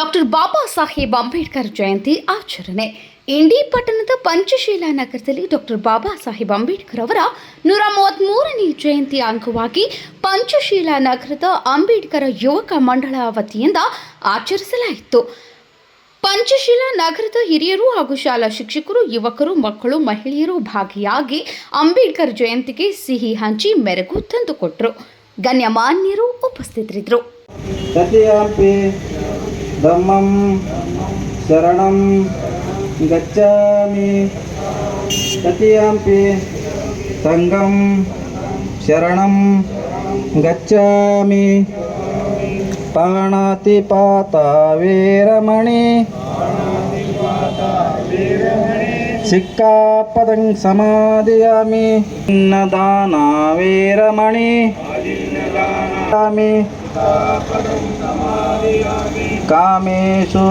Doctor Baba Saheb Ambedkar Jayanti ಆಚರಣೆ. ಇಂಡಿ ಪಟ್ಟಣದ ಪಂಚಶೀಲ ನಗರದಲ್ಲಿ ಡಾಕ್ಟರ್ ಬಾಬಾ ಸಾಹೇಬ್ ಅಂಬೇಡ್ಕರ್ ಅವರ 133ನೇ ಜಯಂತಿ ಅಂಗವಾಗಿ ಪಂಚಶೀಲ ನಗರದ ಅಂಬೇಡ್ಕರ್ ಯುವಕ ಮಂಡಳ ವತಿಯಿಂದ ಆಚರಿಸಲಾಯಿತು. ಪಂಚಶೀಲ ನಗರದ ಹಿರಿಯರು ಹಾಗೂ ಶಾಲಾ ಶಿಕ್ಷಕರು, ಯುವಕರು, ಮಕ್ಕಳು, ಮಹಿಳೆಯರು ಭಾಗಿಯಾಗಿ ಅಂಬೇಡ್ಕರ್ ಜಯಂತಿಗೆ ಸಿಹಿ ಹಂಚಿ ಮೆರುಗು ತಂದುಕೊಟ್ಟರು. ಗಣ್ಯಮಾನ್ಯರು ಉಪಸ್ಥಿತರಿದ್ದರು. ಧಮ್ಮಂ ಶರಣಂ ಗಚ್ಚಾಮಿ ತತಿಯಂಪಿ ಸಂಘಂ ಶರಣಂ ಗಚ್ಚಾಮಿ ಪಾಣಾತಿಪಾತ ವೀರಮಣಿ ಸಿಕ್ಕಾಪದಂ ಸಮಾಧಿಯಾಮಿ ಅನ್ನದಾನ ವೀರಮಣಿ ಕಾಮೇಶು